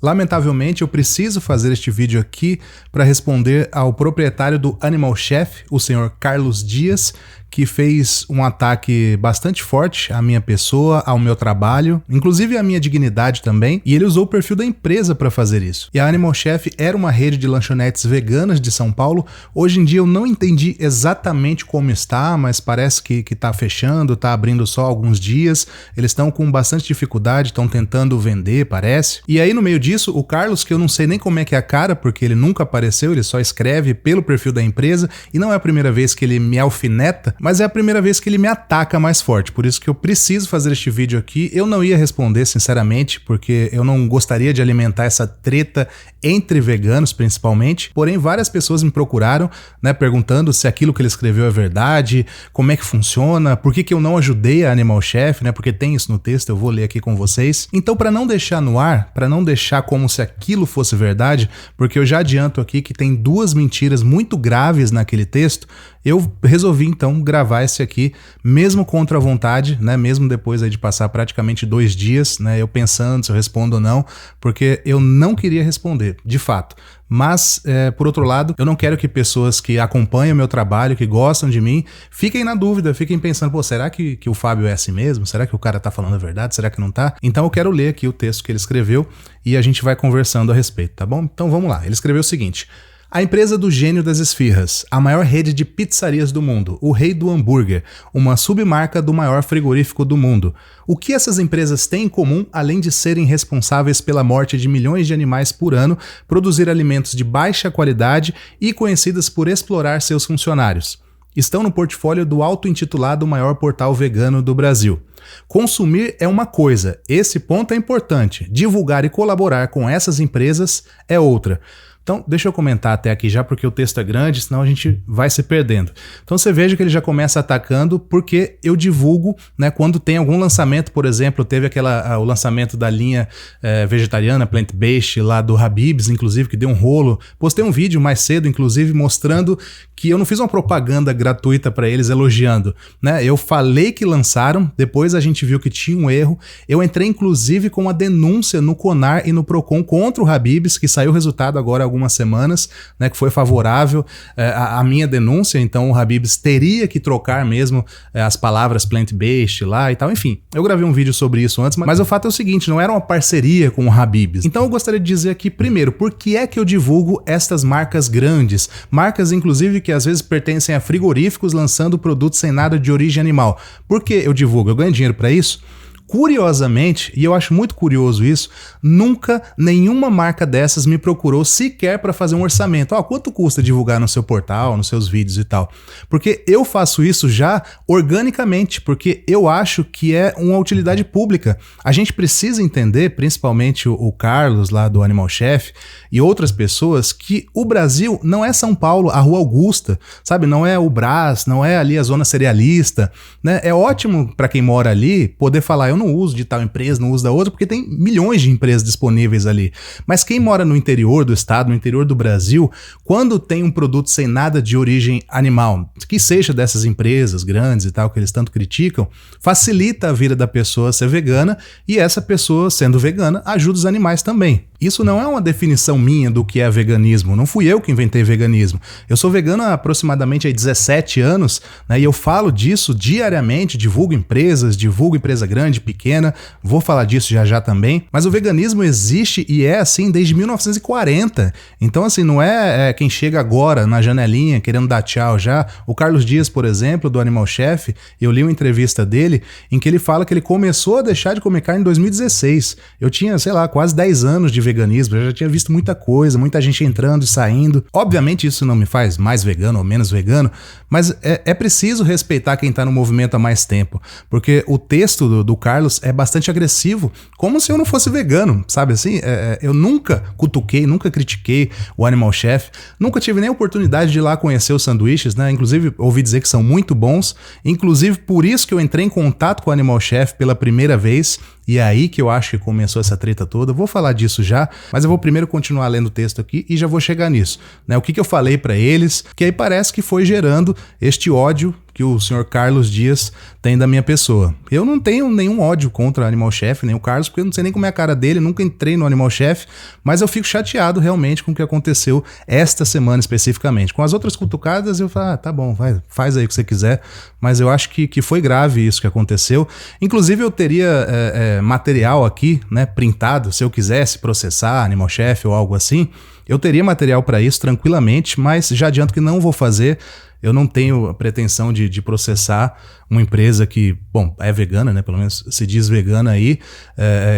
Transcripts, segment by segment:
Lamentavelmente, eu preciso fazer este vídeo aqui para responder ao proprietário do Animal Chef, o senhor Carlos Dias, que fez um ataque bastante forte à minha pessoa, ao meu trabalho, inclusive à minha dignidade também, e ele usou o perfil da empresa para fazer isso. E a Animal Chef era uma rede de lanchonetes veganas de São Paulo. Hoje em dia eu não entendi exatamente como está, mas parece que está fechando, está abrindo só alguns dias. Eles estão com bastante dificuldade, estão tentando vender, parece. E aí no meio disso, o Carlos, que eu não sei nem como é que é a cara, porque ele nunca apareceu, ele só escreve pelo perfil da empresa, e não é a primeira vez que ele me alfineta, mas é a primeira vez que ele me ataca mais forte, por isso que eu preciso fazer este vídeo aqui. Eu não ia responder, sinceramente, porque eu não gostaria de alimentar essa treta entre veganos, principalmente, porém várias pessoas me procuraram, né, perguntando se aquilo que ele escreveu é verdade, como é que funciona, por que eu não ajudei a Animal Chef, né, porque tem isso no texto, eu vou ler aqui com vocês. Então, para não deixar no ar, para não deixar como se aquilo fosse verdade, porque eu já adianto aqui que tem duas mentiras muito graves naquele texto, eu resolvi então gravar esse aqui, mesmo contra a vontade, né, mesmo depois aí de passar praticamente 2 dias, né, eu pensando se eu respondo ou não, porque eu não queria responder, de fato. Mas, por outro lado, eu não quero que pessoas que acompanham o meu trabalho, que gostam de mim, fiquem na dúvida, fiquem pensando, pô, será que o Fábio é assim mesmo? Será que o cara tá falando a verdade? Será que não tá? Então eu quero ler aqui o texto que ele escreveu e a gente vai conversando a respeito, tá bom? Então vamos lá. Ele escreveu o seguinte: a empresa do gênio das esfirras, a maior rede de pizzarias do mundo, o rei do hambúrguer, uma submarca do maior frigorífico do mundo. O que essas empresas têm em comum, além de serem responsáveis pela morte de milhões de animais por ano, produzir alimentos de baixa qualidade e conhecidas por explorar seus funcionários? Estão no portfólio do auto-intitulado maior portal vegano do Brasil. Consumir é uma coisa, esse ponto é importante. Divulgar e colaborar com essas empresas é outra. Então, deixa eu comentar até aqui já, porque o texto é grande, senão a gente vai se perdendo. Então você veja que ele já começa atacando porque eu divulgo, né, quando tem algum lançamento, por exemplo, teve o lançamento da linha vegetariana, plant-based, lá do Habib's, inclusive, que deu um rolo. Postei um vídeo mais cedo, inclusive, mostrando que eu não fiz uma propaganda gratuita para eles elogiando, né? Eu falei que lançaram, depois a gente viu que tinha um erro. Eu entrei, inclusive, com uma denúncia no CONAR e no PROCON contra o Habib's, que saiu o resultado agora algumas semanas, né, que foi favorável à minha denúncia. Então o Habib's teria que trocar mesmo as palavras plant-based lá e tal. Enfim, eu gravei um vídeo sobre isso antes, mas o fato é o seguinte, não era uma parceria com o Habib's. Então eu gostaria de dizer aqui, primeiro, por que é que eu divulgo estas marcas grandes? Marcas, inclusive, que às vezes pertencem a frigoríficos lançando produtos sem nada de origem animal. Por que eu divulgo? Eu ganho dinheiro para isso? Curiosamente, e eu acho muito curioso isso, nunca nenhuma marca dessas me procurou sequer para fazer um orçamento. Quanto custa divulgar no seu portal, nos seus vídeos e tal? Porque eu faço isso já organicamente, porque eu acho que é uma utilidade pública. A gente precisa entender, principalmente o Carlos lá do Animal Chef e outras pessoas, que o Brasil não é São Paulo, a Rua Augusta, sabe? Não é o Brás, não é ali a zona cerealista, né? É ótimo para quem mora ali poder falar, eu não uso de tal empresa, não uso da outra, porque tem milhões de empresas disponíveis ali. Mas quem mora no interior do estado, no interior do Brasil, quando tem um produto sem nada de origem animal, que seja dessas empresas grandes e tal, que eles tanto criticam, facilita a vida da pessoa ser vegana, e essa pessoa, sendo vegana, ajuda os animais também. Isso não é uma definição minha do que é veganismo, não fui eu que inventei veganismo. Eu sou vegano há aproximadamente 17 anos, né, e eu falo disso diariamente, divulgo empresas, divulgo empresa grande, pequena, vou falar disso já já também, mas o veganismo existe e é assim desde 1940, então assim, não é quem chega agora na janelinha querendo dar tchau já. O Carlos Dias, por exemplo, do Animal Chef, eu li uma entrevista dele em que ele fala que ele começou a deixar de comer carne em 2016, eu tinha, sei lá, quase 10 anos de veganismo, eu já tinha visto muita coisa, muita gente entrando e saindo. Obviamente isso não me faz mais vegano ou menos vegano, mas é preciso respeitar quem está no movimento há mais tempo, porque o texto do Carlos é bastante agressivo, como se eu não fosse vegano, sabe assim? Eu nunca cutuquei, nunca critiquei o Animal Chef, nunca tive nem a oportunidade de ir lá conhecer os sanduíches, né? Inclusive ouvi dizer que são muito bons, inclusive por isso que eu entrei em contato com o Animal Chef pela primeira vez, e é aí que eu acho que começou essa treta toda. Eu vou falar disso já, mas eu vou primeiro continuar lendo o texto aqui e já vou chegar nisso, né? O que eu falei pra eles, que aí parece que foi gerando este ódio que o senhor Carlos Dias tem da minha pessoa. Eu não tenho nenhum ódio contra Animal Chef, nem o Carlos, porque eu não sei nem como é a cara dele, nunca entrei no Animal Chef, mas eu fico chateado realmente com o que aconteceu esta semana especificamente. Com as outras cutucadas eu falo, tá bom, faz aí o que você quiser, mas eu acho que foi grave isso que aconteceu. Inclusive eu teria material aqui, né, printado, se eu quisesse processar Animal Chef ou algo assim, eu teria material para isso tranquilamente, mas já adianto que não vou fazer. Eu não tenho a pretensão de processar uma empresa que, bom, é vegana, né? Pelo menos se diz vegana aí,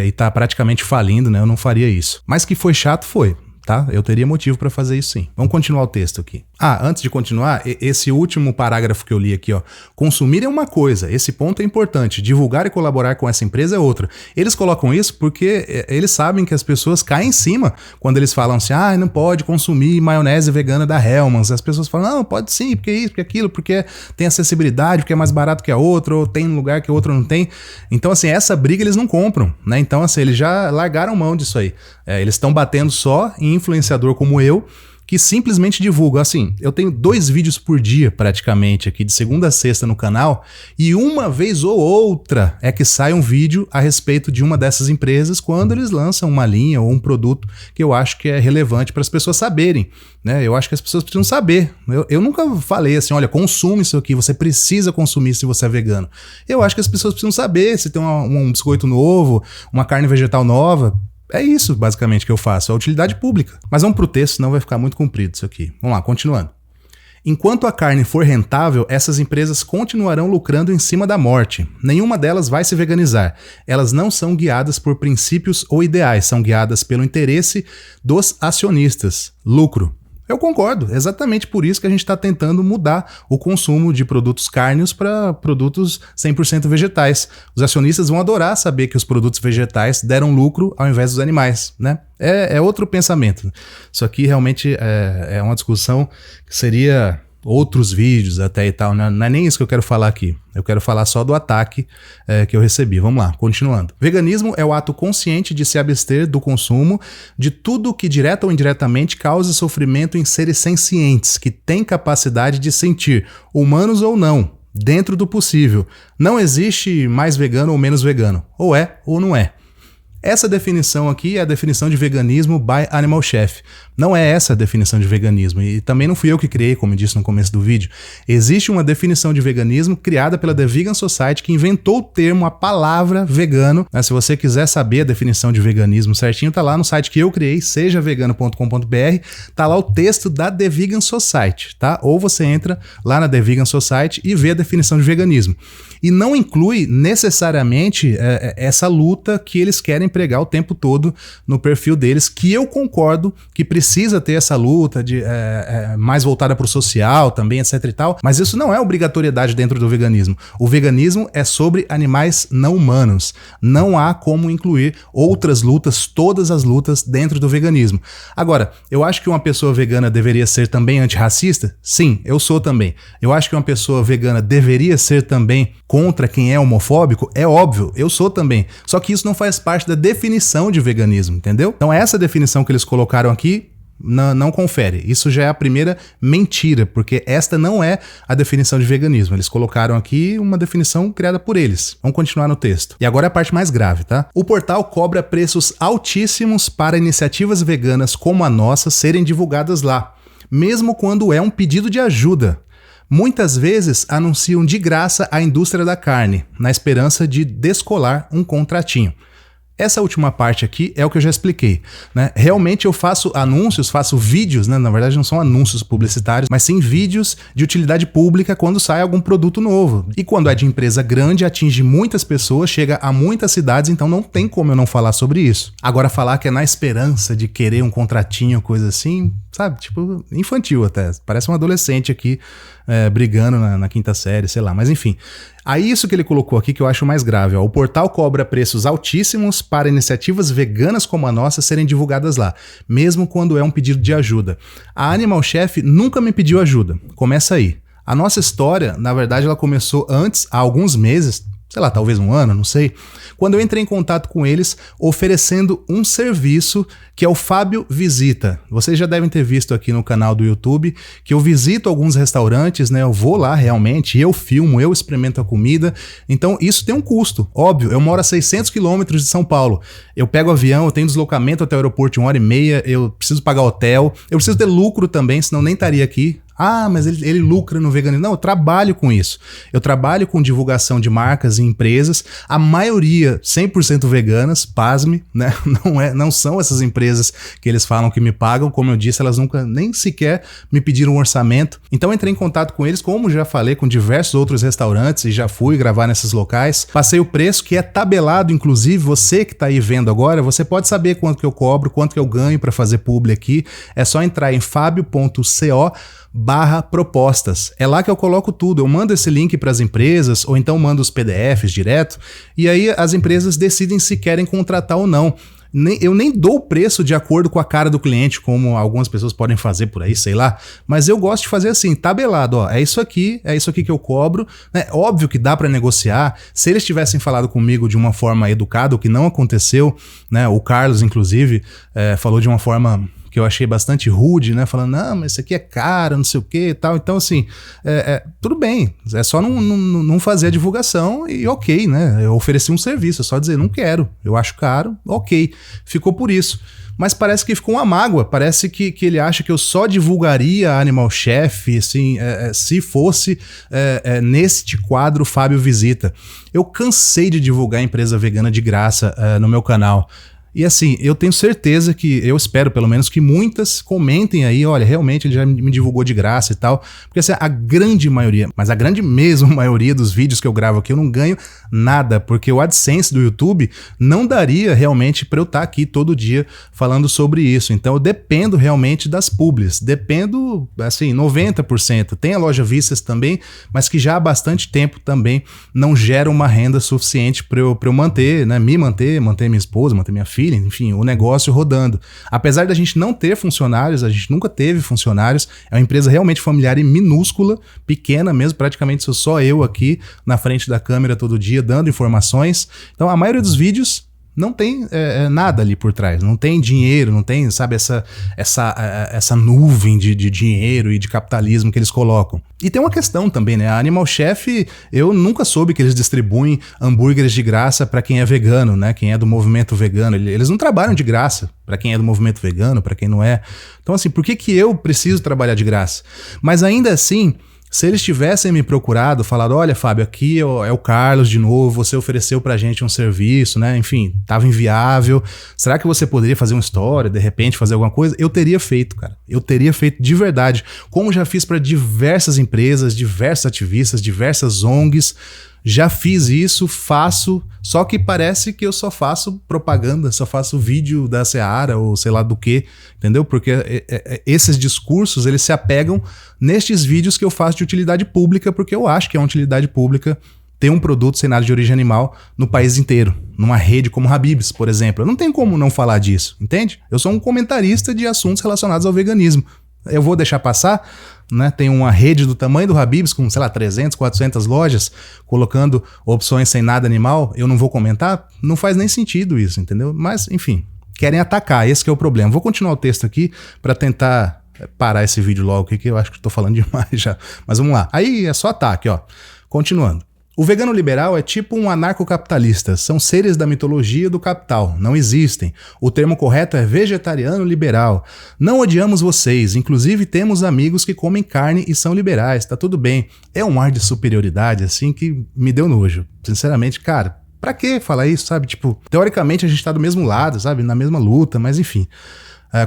e tá praticamente falindo, né? Eu não faria isso. Mas que foi chato, foi. Tá? Eu teria motivo para fazer isso sim. Vamos continuar o texto aqui. Antes de continuar, esse último parágrafo que eu li aqui, ó. Consumir é uma coisa, esse ponto é importante. Divulgar e colaborar com essa empresa é outra. Eles colocam isso porque eles sabem que as pessoas caem em cima quando eles falam assim, não pode consumir maionese vegana da Hellmann's. As pessoas falam, não, pode sim, porque isso, porque aquilo, porque tem acessibilidade, porque é mais barato que a outra, ou tem um lugar que o outro não tem. Então, assim, essa briga eles não compram, né? Então, assim, eles já largaram mão disso aí. Eles estão batendo só em influenciador como eu, que simplesmente divulga. Assim, eu tenho 2 vídeos por dia praticamente aqui, de segunda a sexta no canal, e uma vez ou outra é que sai um vídeo a respeito de uma dessas empresas quando eles lançam uma linha ou um produto que eu acho que é relevante para as pessoas saberem, né? Eu acho que as pessoas precisam saber. Eu nunca falei assim, olha, consuma isso aqui, você precisa consumir se você é vegano. Eu acho que as pessoas precisam saber se tem um biscoito novo, uma carne vegetal nova. É isso, basicamente, que eu faço, a utilidade pública. Mas vamos pro texto, senão vai ficar muito comprido isso aqui. Vamos lá, continuando. Enquanto a carne for rentável, essas empresas continuarão lucrando em cima da morte. Nenhuma delas vai se veganizar. Elas não são guiadas por princípios ou ideais, são guiadas pelo interesse dos acionistas. Lucro. Eu concordo, exatamente por isso que a gente está tentando mudar o consumo de produtos cárneos para produtos 100% vegetais. Os acionistas vão adorar saber que os produtos vegetais deram lucro ao invés dos animais, né? É outro pensamento. Isso aqui realmente é uma discussão que seria outros vídeos até e tal, não é nem isso que eu quero falar aqui. Eu quero falar só do ataque que eu recebi. Vamos lá, continuando. Veganismo é o ato consciente de se abster do consumo de tudo que direta ou indiretamente cause sofrimento em seres sencientes, que têm capacidade de sentir, humanos ou não, dentro do possível. Não existe mais vegano ou menos vegano. Ou é ou não é. Essa definição aqui é a definição de veganismo by Animal Chef. Não é essa a definição de veganismo, e também não fui eu que criei, como eu disse no começo do vídeo. Existe uma definição de veganismo criada pela The Vegan Society, que inventou o termo, a palavra vegano. Se você quiser saber a definição de veganismo certinho, tá lá no site que eu criei, sejavegano.com.br, tá lá o texto da The Vegan Society, tá? Ou você entra lá na The Vegan Society e vê a definição de veganismo. E não inclui necessariamente essa luta que eles querem pregar o tempo todo no perfil deles, que eu concordo que precisa ter essa luta de mais voltada para o social também, etc e tal, mas isso não é obrigatoriedade dentro do veganismo. O veganismo é sobre animais não humanos. Não há como incluir outras lutas, todas as lutas dentro do veganismo. Agora, eu acho que uma pessoa vegana deveria ser também antirracista? Sim, eu sou também. Eu acho que uma pessoa vegana deveria ser também contra quem é homofóbico? É óbvio, eu sou também. Só que isso não faz parte da definição de veganismo, entendeu? Então essa definição que eles colocaram aqui não confere. Isso já é a primeira mentira, porque esta não é a definição de veganismo. Eles colocaram aqui uma definição criada por eles. Vamos continuar no texto. E agora é a parte mais grave, tá? O portal cobra preços altíssimos para iniciativas veganas como a nossa serem divulgadas lá, mesmo quando é um pedido de ajuda. Muitas vezes anunciam de graça a indústria da carne, na esperança de descolar um contratinho. Essa última parte aqui é o que eu já expliquei, né? Realmente eu faço anúncios, faço vídeos, né? Na verdade não são anúncios publicitários, mas sim vídeos de utilidade pública quando sai algum produto novo. E quando é de empresa grande, atinge muitas pessoas, chega a muitas cidades, então não tem como eu não falar sobre isso. Agora falar que é na esperança de querer um contratinho, coisa assim, sabe? Tipo, infantil até. Parece um adolescente aqui brigando na quinta série, sei lá. Mas enfim. Aí isso que ele colocou aqui que eu acho mais grave. Ó. O portal cobra preços altíssimos para iniciativas veganas como a nossa serem divulgadas lá, mesmo quando é um pedido de ajuda. A Animal Chef nunca me pediu ajuda. Começa aí. A nossa história, na verdade, ela começou antes, há alguns meses, sei lá, talvez um ano, não sei, quando eu entrei em contato com eles oferecendo um serviço que é o Fábio Visita. Vocês já devem ter visto aqui no canal do YouTube que eu visito alguns restaurantes, né? Eu vou lá realmente, eu filmo, eu experimento a comida. Então isso tem um custo, óbvio. Eu moro a 600 quilômetros de São Paulo. Eu pego avião, eu tenho deslocamento até o aeroporto de 1h30, eu preciso pagar hotel, eu preciso ter lucro também, senão nem estaria aqui. Ah, mas ele lucra no veganismo. Não, eu trabalho com isso. Eu trabalho com divulgação de marcas e empresas, a maioria 100% veganas, pasme, né? Não são essas empresas que eles falam que me pagam, como eu disse, elas nunca nem sequer me pediram um orçamento. Então eu entrei em contato com eles, como já falei, com diversos outros restaurantes e já fui gravar nesses locais. Passei o preço, que é tabelado, inclusive, você que tá aí vendo agora, você pode saber quanto que eu cobro, quanto que eu ganho para fazer publi aqui. É só entrar em fabio.co/propostas. É lá que eu coloco tudo. Eu mando esse link para as empresas, ou então mando os PDFs direto, e aí as empresas decidem se querem contratar ou não. Eu nem dou o preço de acordo com a cara do cliente, como algumas pessoas podem fazer por aí, sei lá, mas eu gosto de fazer assim, tabelado, ó, é isso aqui que eu cobro, né? Óbvio que dá para negociar. Se eles tivessem falado comigo de uma forma educada, o que não aconteceu, né? O Carlos, inclusive, falou de uma forma que eu achei bastante rude, né? Falando, não, mas isso aqui é caro, não sei o que e tal. Então, assim, tudo bem. É só não fazer a divulgação e ok, né? Eu ofereci um serviço, é só dizer, não quero. Eu acho caro, ok. Ficou por isso. Mas parece que ficou uma mágoa. Parece que ele acha que eu só divulgaria a Animal Chef, assim, se fosse neste quadro Fábio Visita. Eu cansei de divulgar empresa vegana de graça no meu canal. E assim, eu tenho certeza que, eu espero pelo menos que muitas comentem aí, olha, realmente ele já me divulgou de graça e tal, porque assim, a grande maioria, mas a grande mesmo maioria dos vídeos que eu gravo aqui eu não ganho nada, porque o AdSense do YouTube não daria realmente para eu estar aqui todo dia falando sobre isso. Então eu dependo realmente das publis, dependo assim, 90%. Tem a Loja Vistas também, mas que já há bastante tempo também não gera uma renda suficiente para eu manter, né, manter minha esposa, manter minha filha, enfim, o negócio rodando. Apesar da gente não ter funcionários, a gente nunca teve funcionários, é uma empresa realmente familiar e minúscula, pequena mesmo, praticamente sou só eu aqui na frente da câmera todo dia dando informações. Então a maioria dos vídeos não tem nada ali por trás, não tem dinheiro, não tem, sabe, essa nuvem de dinheiro e de capitalismo que eles colocam. E tem uma questão também, né? A Animal Chef, eu nunca soube que eles distribuem hambúrgueres de graça para quem é vegano, né? Quem é do movimento vegano. Eles não trabalham de graça para quem é do movimento vegano, para quem não é. Então, assim, por que eu preciso trabalhar de graça? Mas ainda assim, se eles tivessem me procurado, falado, olha, Fábio, aqui é o Carlos de novo, você ofereceu pra gente um serviço, né? Enfim, tava inviável. Será que você poderia fazer uma história, de repente fazer alguma coisa? Eu teria feito, cara. Eu teria feito de verdade. Como já fiz para diversas empresas, diversos ativistas, diversas ONGs. Já fiz isso, faço, só que parece que eu só faço propaganda, só faço vídeo da Seara ou sei lá do que, entendeu? Porque esses discursos, eles se apegam nestes vídeos que eu faço de utilidade pública, porque eu acho que é uma utilidade pública ter um produto sem nada de origem animal no país inteiro, numa rede como Habib's, por exemplo. Eu não tenho como não falar disso, entende? Eu sou um comentarista de assuntos relacionados ao veganismo. Eu vou deixar passar, né? Tem uma rede do tamanho do Habib's com, sei lá, 300, 400 lojas, colocando opções sem nada animal, eu não vou comentar? Não faz nem sentido isso, entendeu? Mas, enfim, querem atacar, esse que é o problema. Vou continuar o texto aqui para tentar parar esse vídeo logo, que eu acho que estou falando demais já. Mas vamos lá. Aí é só ataque, ó. Continuando. O vegano liberal é tipo um anarcocapitalista, são seres da mitologia do capital, não existem. O termo correto é vegetariano liberal. Não odiamos vocês, inclusive temos amigos que comem carne e são liberais, tá tudo bem. É um ar de superioridade assim que me deu nojo. Sinceramente, cara, pra que falar isso, sabe? Tipo, teoricamente a gente tá do mesmo lado, sabe? Na mesma luta, mas enfim.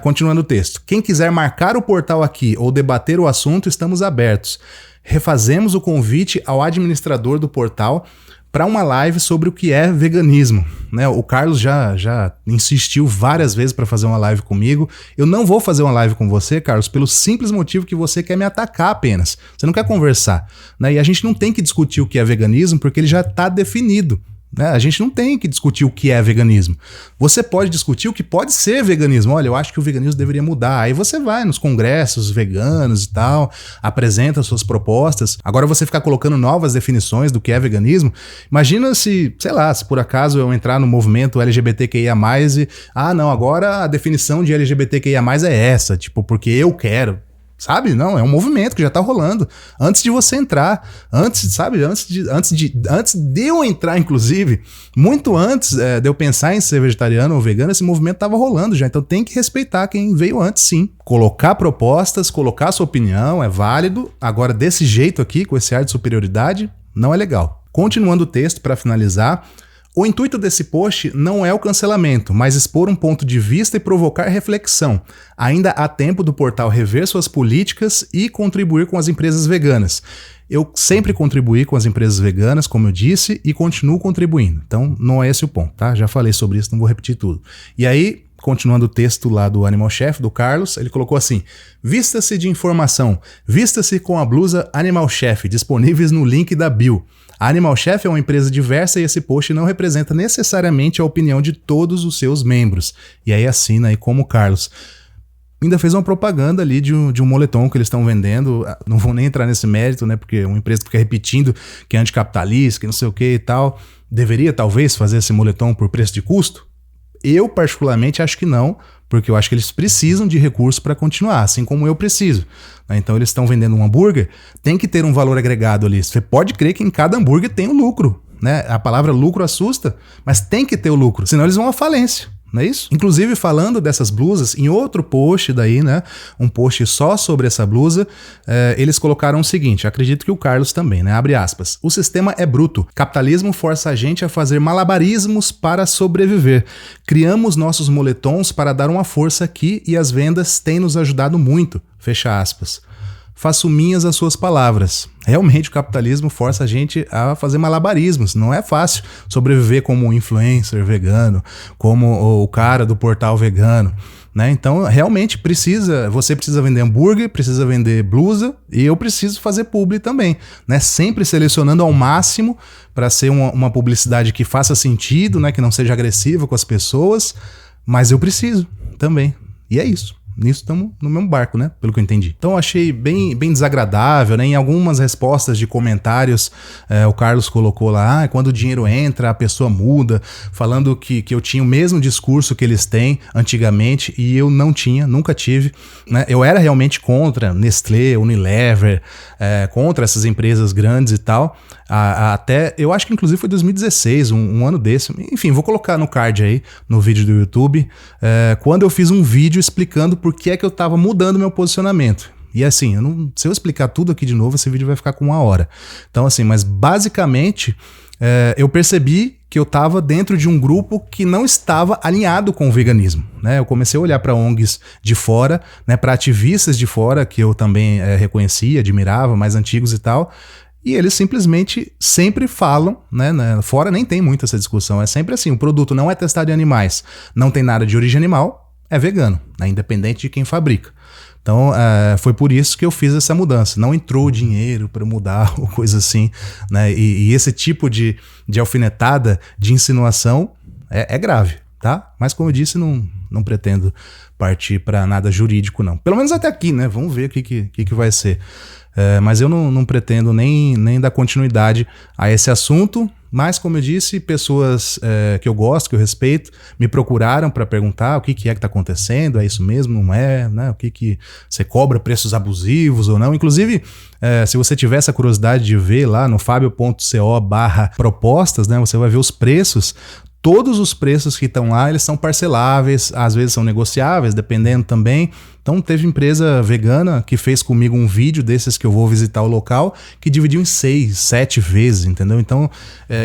Continuando o texto. Quem quiser marcar o portal aqui ou debater o assunto, estamos abertos. Refazemos o convite ao administrador do portal para uma live sobre o que é veganismo, né? O Carlos já insistiu várias vezes para fazer uma live comigo. Eu não vou fazer uma live com você, Carlos, pelo simples motivo que você quer me atacar apenas. Você não quer conversar, né? E a gente não tem que discutir o que é veganismo porque ele já está definido. Né? A gente não tem que discutir o que é veganismo. Você pode discutir o que pode ser veganismo. Olha, eu acho que o veganismo deveria mudar. Aí você vai nos congressos veganos e tal, apresenta suas propostas. Agora você ficar colocando novas definições do que é veganismo. Imagina se, sei lá, se por acaso eu entrar no movimento LGBTQIA+, e não, agora a definição de LGBTQIA+, é essa, tipo, porque eu quero. Sabe? Não, é um movimento que já tá rolando. Antes de você entrar, antes de eu entrar, inclusive, muito antes de eu pensar em ser vegetariano ou vegano, esse movimento tava rolando já. Então tem que respeitar quem veio antes, sim. Colocar propostas, colocar sua opinião, é válido. Agora, desse jeito aqui, com esse ar de superioridade, não é legal. Continuando o texto para finalizar. O intuito desse post não é o cancelamento, mas expor um ponto de vista e provocar reflexão. Ainda há tempo do portal rever suas políticas e contribuir com as empresas veganas. Eu sempre contribuí com as empresas veganas, como eu disse, e continuo contribuindo. Então, não é esse o ponto, tá? Já falei sobre isso, não vou repetir tudo. E aí, continuando o texto lá do Animal Chef, do Carlos, ele colocou assim: vista-se de informação, vista-se com a blusa Animal Chef, disponíveis no link da bio. A Animal Chef é uma empresa diversa e esse post não representa necessariamente a opinião de todos os seus membros. E aí assina aí como Carlos. Ainda fez uma propaganda ali de um moletom que eles estão vendendo. Não vou nem entrar nesse mérito, né? Porque uma empresa que fica repetindo que é anticapitalista, que não sei o que e tal. Deveria talvez fazer esse moletom por preço de custo? Eu particularmente acho que não, porque eu acho que eles precisam de recursos para continuar, assim como eu preciso. Então eles estão vendendo um hambúrguer, tem que ter um valor agregado ali. Você pode crer que em cada hambúrguer tem um lucro, né? A palavra lucro assusta, mas tem que ter o lucro, senão eles vão à falência. Não é isso? Inclusive, falando dessas blusas, em outro post daí, né? Um post só sobre essa blusa, eles colocaram o seguinte, acredito que o Carlos também, né? Abre aspas. O sistema é bruto. Capitalismo força a gente a fazer malabarismos para sobreviver. Criamos nossos moletons para dar uma força aqui e as vendas têm nos ajudado muito. Fecha aspas. Faço minhas as suas palavras. Realmente o capitalismo força a gente a fazer malabarismos. Não é fácil sobreviver como um influencer vegano, como o cara do portal vegano, né? Então realmente você precisa vender hambúrguer, precisa vender blusa e eu preciso fazer publi também, né? Sempre selecionando ao máximo para ser uma publicidade que faça sentido, né? Que não seja agressiva com as pessoas, mas eu preciso também. E é isso. Nisso estamos no mesmo barco, né? Pelo que eu entendi. Então eu achei bem desagradável, né? Em algumas respostas de comentários, o Carlos colocou lá, quando o dinheiro entra, a pessoa muda, falando que eu tinha o mesmo discurso que eles têm antigamente e eu não tinha, nunca tive, né? Eu era realmente contra Nestlé, Unilever, contra essas empresas grandes e tal. Até, eu acho que inclusive foi 2016, um ano desse. Enfim, vou colocar no card aí, no vídeo do YouTube, quando eu fiz um vídeo explicando por que é que eu tava mudando meu posicionamento. E assim, se eu explicar tudo aqui de novo, esse vídeo vai ficar com 1 hora. Então assim, mas basicamente, eu percebi que eu estava dentro de um grupo que não estava alinhado com o veganismo, né? Eu comecei a olhar para ONGs de fora, né, para ativistas de fora, que eu também reconhecia, admirava, mais antigos e tal, e eles simplesmente sempre falam, né? Fora nem tem muito essa discussão, é sempre assim, o produto não é testado em animais, não tem nada de origem animal, é vegano, né, independente de quem fabrica. Então, foi por isso que eu fiz essa mudança. Não entrou dinheiro para mudar ou coisa assim, né? E esse tipo de alfinetada, de insinuação, é grave, tá? Mas como eu disse, não pretendo partir para nada jurídico, não. Pelo menos até aqui, né? Vamos ver o que vai ser. Mas eu não pretendo nem dar continuidade a esse assunto. Mas, como eu disse, pessoas que eu gosto, que eu respeito, me procuraram para perguntar o que é que está acontecendo, é isso mesmo, não é, né? O que você cobra preços abusivos ou não. Inclusive, se você tiver essa curiosidade de ver lá no fabio.co/propostas, né? Você vai ver os preços. Todos os preços que estão lá, eles são parceláveis, às vezes são negociáveis, dependendo também. Então teve empresa vegana que fez comigo um vídeo desses que eu vou visitar o local, que dividiu em 6, 7 vezes, entendeu? Então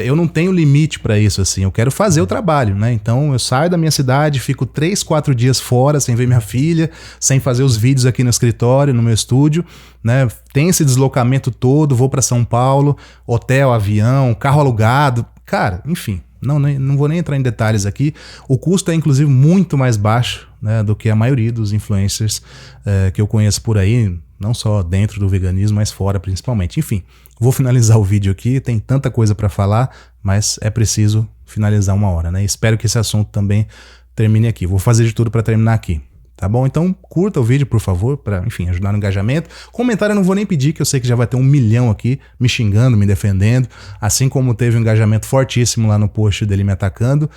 eu não tenho limite para isso, assim, eu quero fazer o trabalho, né? Então eu saio da minha cidade, fico 3, 4 dias fora, sem ver minha filha, sem fazer os vídeos aqui no escritório, no meu estúdio, né? Tem esse deslocamento todo, vou para São Paulo, hotel, avião, carro alugado, cara, enfim. Não vou nem entrar em detalhes aqui. O custo é, inclusive, muito mais baixo, né, do que a maioria dos influencers que eu conheço por aí. não só dentro do veganismo, mas fora principalmente. Enfim, vou finalizar o vídeo aqui, tem tanta coisa para falar, mas é preciso finalizar uma hora, né? Espero que esse assunto também termine aqui. Vou fazer de tudo para terminar aqui. Tá bom? Então curta o vídeo, por favor, para, enfim, ajudar no engajamento. Comentário eu não vou nem pedir, que eu sei que já vai ter 1 milhão aqui me xingando, me defendendo, assim como teve um engajamento fortíssimo lá no post dele me atacando.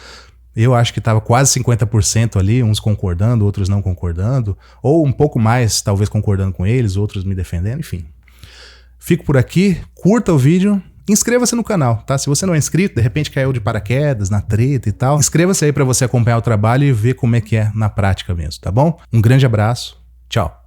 Eu acho que estava quase 50% ali, uns concordando, outros não concordando, ou um pouco mais, talvez concordando com eles, outros me defendendo, enfim. Fico por aqui, curta o vídeo. Inscreva-se no canal, tá? Se você não é inscrito, de repente caiu de paraquedas, na treta e tal, inscreva-se aí para você acompanhar o trabalho e ver como é que é na prática mesmo, tá bom? Um grande abraço, tchau!